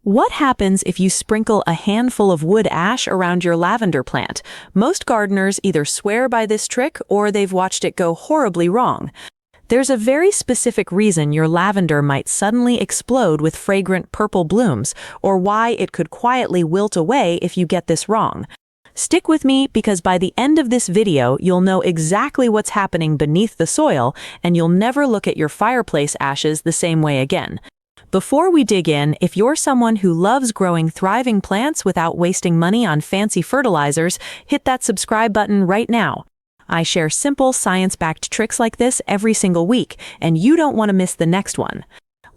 What happens if you sprinkle a handful of wood ash around your lavender plant? Most gardeners either swear by this trick or they've watched it go horribly wrong. There's a very specific reason your lavender might suddenly explode with fragrant purple blooms, or why it could quietly wilt away if you get this wrong. Stick with me because by the end of this video, you'll know exactly what's happening beneath the soil, and you'll never look at your fireplace ashes the same way again. Before we dig in, if you're someone who loves growing thriving plants without wasting money on fancy fertilizers, hit that subscribe button right now. I share simple, science-backed tricks like this every single week, and you don't want to miss the next one.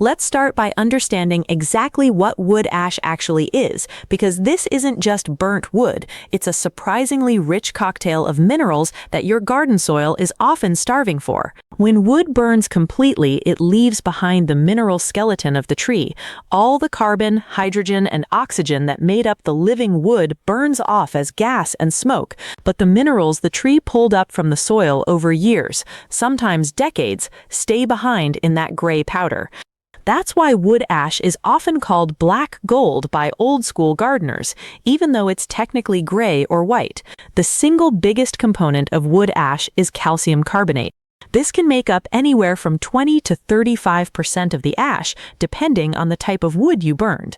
Let's start by understanding exactly what wood ash actually is, because this isn't just burnt wood, it's a surprisingly rich cocktail of minerals that your garden soil is often starving for. When wood burns completely, it leaves behind the mineral skeleton of the tree. All the carbon, hydrogen, and oxygen that made up the living wood burns off as gas and smoke, but the minerals the tree pulled up from the soil over years, sometimes decades, stay behind in that gray powder. That's why wood ash is often called black gold by old-school gardeners, even though it's technically gray or white. The single biggest component of wood ash is calcium carbonate. This can make up anywhere from 20 to 35% of the ash, depending on the type of wood you burned.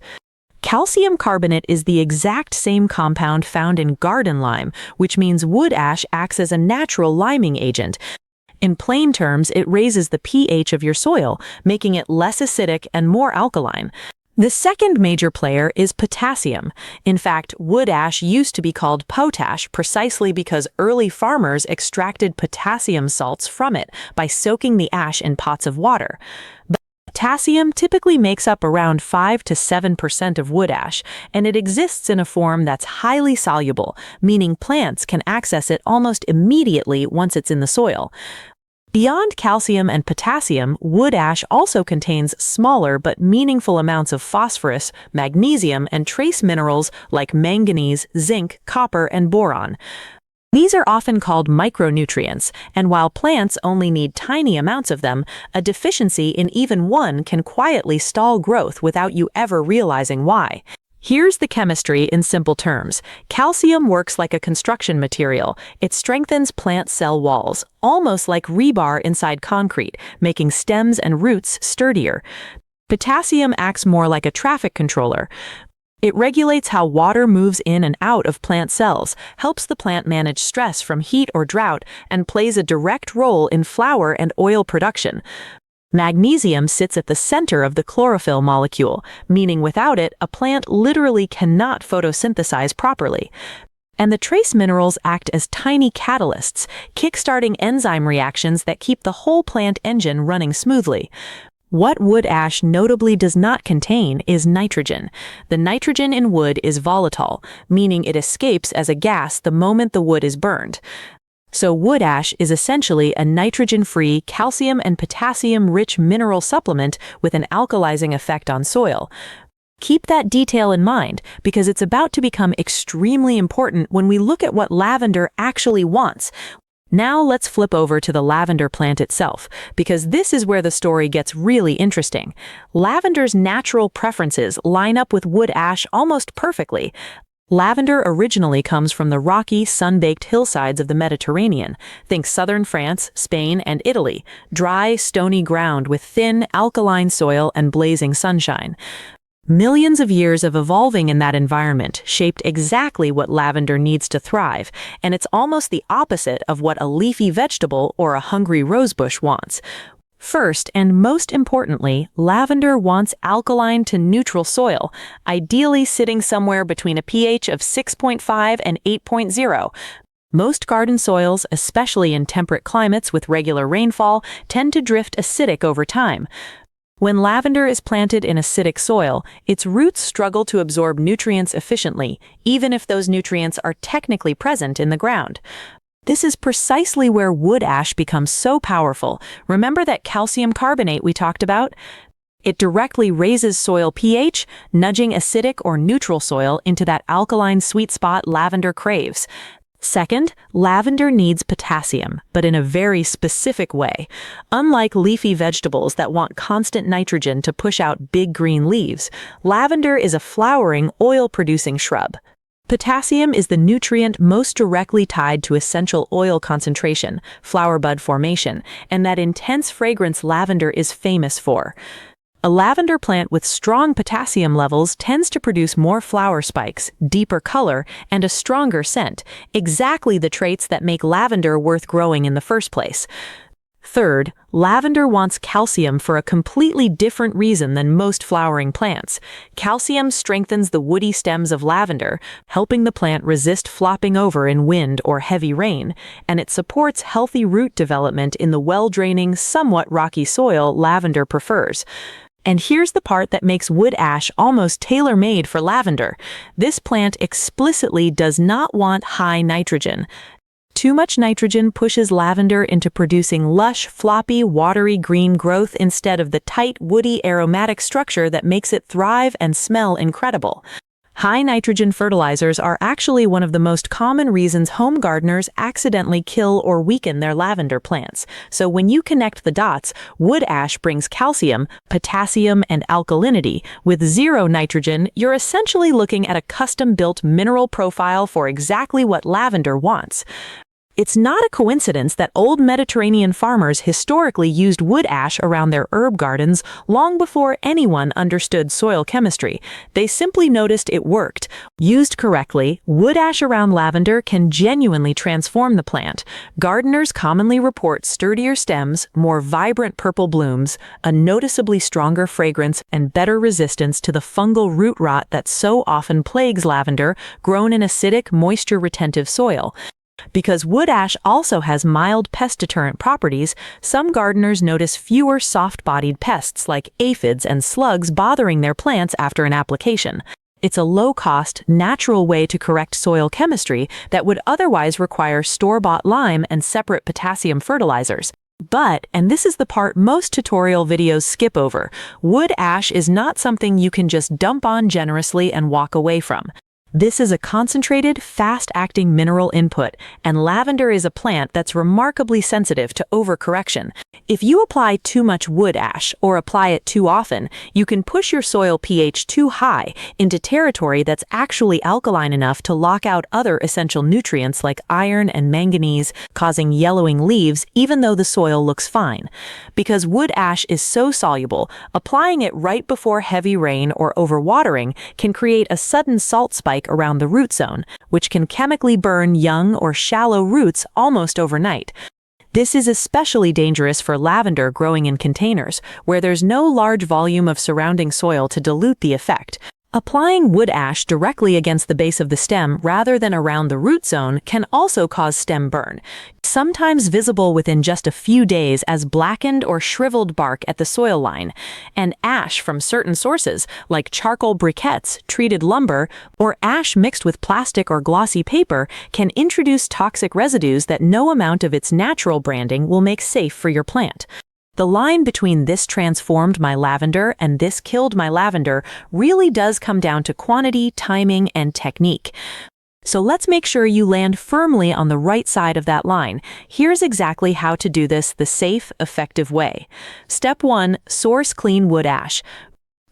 Calcium carbonate is the exact same compound found in garden lime, which means wood ash acts as a natural liming agent. In plain terms, it raises the pH of your soil, making it less acidic and more alkaline. The second major player is potassium. In fact, wood ash used to be called potash precisely because early farmers extracted potassium salts from it by soaking the ash in pots of water. But potassium typically makes up around 5 to 7% of wood ash, and it exists in a form that's highly soluble, meaning plants can access it almost immediately once it's in the soil. Beyond calcium and potassium, wood ash also contains smaller but meaningful amounts of phosphorus, magnesium, and trace minerals like manganese, zinc, copper, and boron. These are often called micronutrients, and while plants only need tiny amounts of them, a deficiency in even one can quietly stall growth without you ever realizing why. Here's the chemistry in simple terms. Calcium works like a construction material. It strengthens plant cell walls, almost like rebar inside concrete, making stems and roots sturdier. Potassium acts more like a traffic controller. It regulates how water moves in and out of plant cells, helps the plant manage stress from heat or drought, and plays a direct role in flower and oil production. Magnesium sits at the center of the chlorophyll molecule, meaning without it, a plant literally cannot photosynthesize properly. And the trace minerals act as tiny catalysts, kickstarting enzyme reactions that keep the whole plant engine running smoothly. What wood ash notably does not contain is nitrogen. The nitrogen in wood is volatile, meaning it escapes as a gas the moment the wood is burned. So wood ash is essentially a nitrogen-free, calcium and potassium-rich mineral supplement with an alkalizing effect on soil. Keep that detail in mind because it's about to become extremely important when we look at what lavender actually wants. Now let's flip over to the lavender plant itself, because this is where the story gets really interesting. Lavender's natural preferences line up with wood ash almost perfectly. Lavender originally comes from the rocky, sun-baked hillsides of the Mediterranean. Think southern France, Spain, and Italy. Dry, stony ground with thin, alkaline soil and blazing sunshine. Millions of years of evolving in that environment shaped exactly what lavender needs to thrive, and it's almost the opposite of what a leafy vegetable or a hungry rosebush wants. First, and most importantly, lavender wants alkaline to neutral soil, ideally sitting somewhere between a pH of 6.5 and 8.0. Most garden soils, especially in temperate climates with regular rainfall, tend to drift acidic over time. When lavender is planted in acidic soil, its roots struggle to absorb nutrients efficiently, even if those nutrients are technically present in the ground. This is precisely where wood ash becomes so powerful. Remember that calcium carbonate we talked about? It directly raises soil pH, nudging acidic or neutral soil into that alkaline sweet spot lavender craves. Second, lavender needs potassium, but in a very specific way. Unlike leafy vegetables that want constant nitrogen to push out big green leaves, lavender is a flowering, oil-producing shrub. Potassium is the nutrient most directly tied to essential oil concentration, flower bud formation, and that intense fragrance lavender is famous for. A lavender plant with strong potassium levels tends to produce more flower spikes, deeper color, and a stronger scent, exactly the traits that make lavender worth growing in the first place. Third, lavender wants calcium for a completely different reason than most flowering plants. Calcium strengthens the woody stems of lavender, helping the plant resist flopping over in wind or heavy rain, and it supports healthy root development in the well-draining, somewhat rocky soil lavender prefers. And here's the part that makes wood ash almost tailor-made for lavender. This plant explicitly does not want high nitrogen. Too much nitrogen pushes lavender into producing lush, floppy, watery green growth instead of the tight, woody, aromatic structure that makes it thrive and smell incredible. High nitrogen fertilizers are actually one of the most common reasons home gardeners accidentally kill or weaken their lavender plants. So when you connect the dots, wood ash brings calcium, potassium, and alkalinity. With zero nitrogen, you're essentially looking at a custom-built mineral profile for exactly what lavender wants. It's not a coincidence that old Mediterranean farmers historically used wood ash around their herb gardens long before anyone understood soil chemistry. They simply noticed it worked. Used correctly, wood ash around lavender can genuinely transform the plant. Gardeners commonly report sturdier stems, more vibrant purple blooms, a noticeably stronger fragrance, and better resistance to the fungal root rot that so often plagues lavender grown in acidic, moisture-retentive soil. Because wood ash also has mild pest deterrent properties, some gardeners notice fewer soft-bodied pests like aphids and slugs bothering their plants after an application. It's a low-cost, natural way to correct soil chemistry that would otherwise require store-bought lime and separate potassium fertilizers. But, and this is the part most tutorial videos skip over, wood ash is not something you can just dump on generously and walk away from. This is a concentrated, fast-acting mineral input, and lavender is a plant that's remarkably sensitive to overcorrection. If you apply too much wood ash, or apply it too often, you can push your soil pH too high into territory that's actually alkaline enough to lock out other essential nutrients like iron and manganese, causing yellowing leaves even though the soil looks fine. Because wood ash is so soluble, applying it right before heavy rain or overwatering can create a sudden salt spike around the root zone, which can chemically burn young or shallow roots almost overnight. This is especially dangerous for lavender growing in containers, where there's no large volume of surrounding soil to dilute the effect. Applying wood ash directly against the base of the stem rather than around the root zone can also cause stem burn, sometimes visible within just a few days as blackened or shriveled bark at the soil line. And ash from certain sources, like charcoal briquettes, treated lumber, or ash mixed with plastic or glossy paper, can introduce toxic residues that no amount of its natural branding will make safe for your plant. The line between this transformed my lavender and this killed my lavender really does come down to quantity, timing, and technique. So let's make sure you land firmly on the right side of that line. Here's exactly how to do this the safe, effective way. Step 1. Source clean wood ash.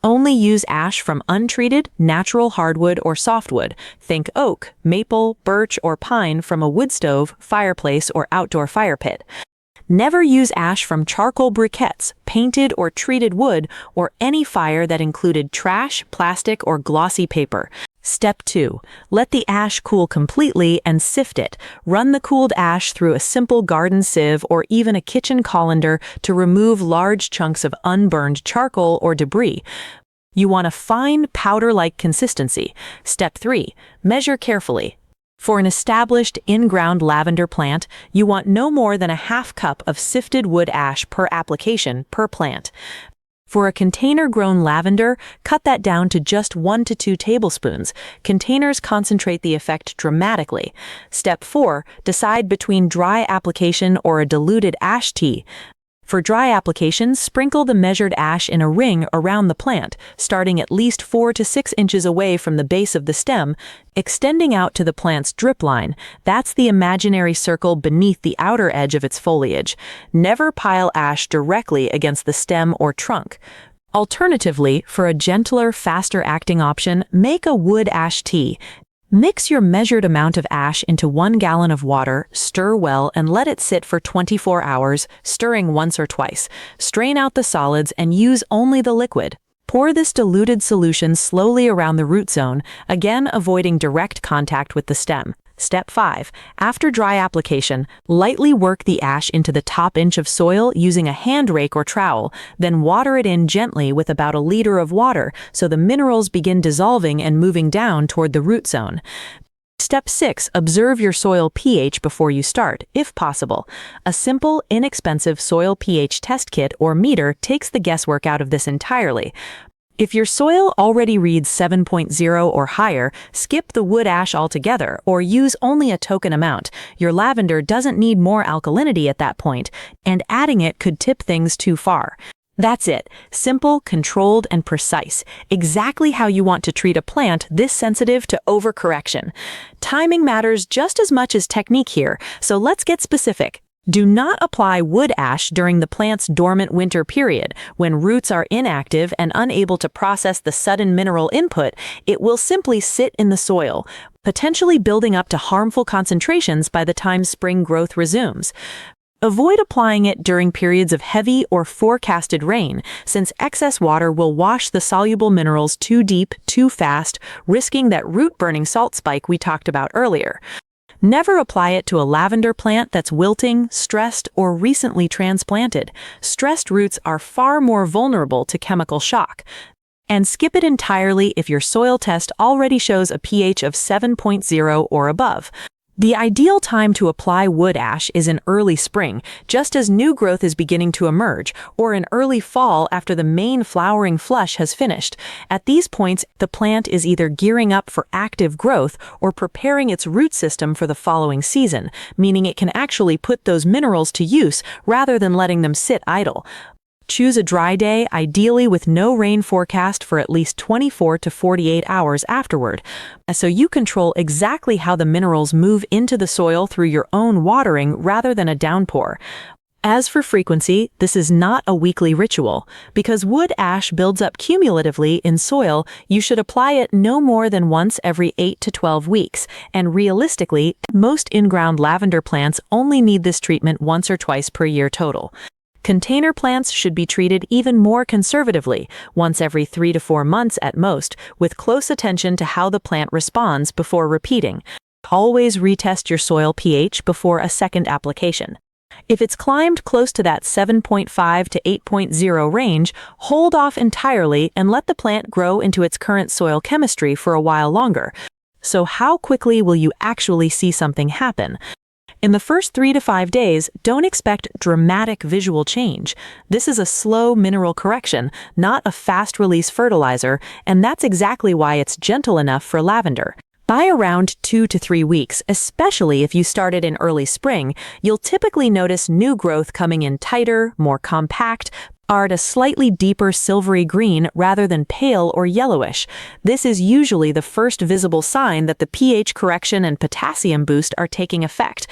Only use ash from untreated, natural hardwood or softwood. Think oak, maple, birch, or pine from a wood stove, fireplace, or outdoor fire pit. Never use ash from charcoal briquettes, painted or treated wood, or any fire that included trash, plastic, or glossy paper. Step 2. Let the ash cool completely and sift it. Run the cooled ash through a simple garden sieve or even a kitchen colander to remove large chunks of unburned charcoal or debris. You want a fine, powder-like consistency. Step 3. Measure carefully. For an established in-ground lavender plant, you want no more than a half cup of sifted wood ash per application per plant. For a container-grown lavender, cut that down to just 1 to 2 tablespoons. Containers concentrate the effect dramatically. Step 4. Decide between dry application or a diluted ash tea. For dry applications, sprinkle the measured ash in a ring around the plant, starting at least 4 to 6 inches away from the base of the stem, extending out to the plant's drip line. That's the imaginary circle beneath the outer edge of its foliage. Never pile ash directly against the stem or trunk. Alternatively, for a gentler, faster-acting option, make a wood ash tea. Mix your measured amount of ash into 1 gallon of water, stir well, and let it sit for 24 hours, stirring once or twice. Strain out the solids and use only the liquid. Pour this diluted solution slowly around the root zone, again avoiding direct contact with the stem. Step 5. After dry application, lightly work the ash into the top inch of soil using a hand rake or trowel, then water it in gently with about 1 liter of water so the minerals begin dissolving and moving down toward the root zone. Step 6. Observe your soil pH before you start, if possible. A simple, inexpensive soil pH test kit or meter takes the guesswork out of this entirely. If your soil already reads 7.0 or higher, skip the wood ash altogether or use only a token amount. Your lavender doesn't need more alkalinity at that point, and adding it could tip things too far. That's it. Simple, controlled, and precise. Exactly how you want to treat a plant this sensitive to overcorrection. Timing matters just as much as technique here, so let's get specific. Do not apply wood ash during the plant's dormant winter period, when roots are inactive and unable to process the sudden mineral input. It will simply sit in the soil, potentially building up to harmful concentrations by the time spring growth resumes. Avoid applying it during periods of heavy or forecasted rain, since excess water will wash the soluble minerals too deep, too fast, risking that root-burning salt spike we talked about earlier. Never apply it to a lavender plant that's wilting, stressed, or recently transplanted. Stressed roots are far more vulnerable to chemical shock. And skip it entirely if your soil test already shows a pH of 7.0 or above. The ideal time to apply wood ash is in early spring, just as new growth is beginning to emerge, or in early fall after the main flowering flush has finished. At these points, the plant is either gearing up for active growth or preparing its root system for the following season, meaning it can actually put those minerals to use rather than letting them sit idle. Choose a dry day, ideally with no rain forecast for at least 24 to 48 hours afterward, so you control exactly how the minerals move into the soil through your own watering rather than a downpour. As for frequency, this is not a weekly ritual. Because wood ash builds up cumulatively in soil, you should apply it no more than once every 8 to 12 weeks, and realistically, most in-ground lavender plants only need this treatment once or twice per year total. Container plants should be treated even more conservatively, once every 3 to 4 months at most, with close attention to how the plant responds before repeating. Always retest your soil pH before a second application. If it's climbed close to that 7.5 to 8.0 range, hold off entirely and let the plant grow into its current soil chemistry for a while longer. So how quickly will you actually see something happen? In the first 3 to 5 days, don't expect dramatic visual change. This is a slow mineral correction, not a fast-release fertilizer, and that's exactly why it's gentle enough for lavender. By around 2 to 3 weeks, especially if you started in early spring, you'll typically notice new growth coming in tighter, more compact, are at a slightly deeper silvery green rather than pale or yellowish. This is usually the first visible sign that the pH correction and potassium boost are taking effect.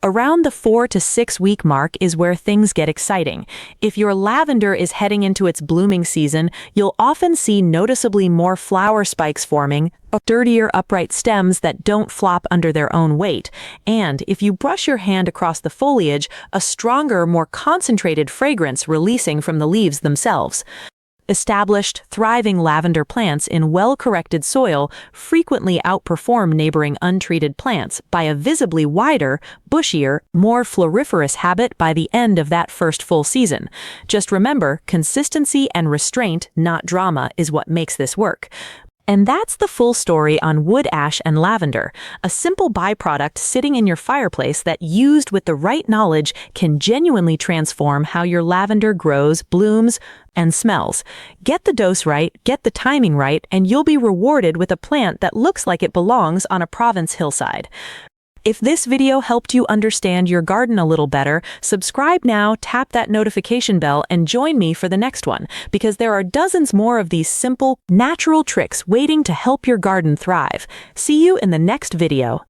Around the 4 to 6 week mark is where things get exciting. If your lavender is heading into its blooming season, you'll often see noticeably more flower spikes forming, sturdier upright stems that don't flop under their own weight, and if you brush your hand across the foliage, a stronger, more concentrated fragrance releasing from the leaves themselves. Established, thriving lavender plants in well-corrected soil frequently outperform neighboring untreated plants by a visibly wider, bushier, more floriferous habit by the end of that first full season. Just remember, consistency and restraint, not drama, is what makes this work. And that's the full story on wood ash and lavender, a simple byproduct sitting in your fireplace that, used with the right knowledge, can genuinely transform how your lavender grows, blooms, and smells. Get the dose right, get the timing right, and you'll be rewarded with a plant that looks like it belongs on a Provence hillside. If this video helped you understand your garden a little better, subscribe now, tap that notification bell, and join me for the next one, because there are dozens more of these simple, natural tricks waiting to help your garden thrive. See you in the next video.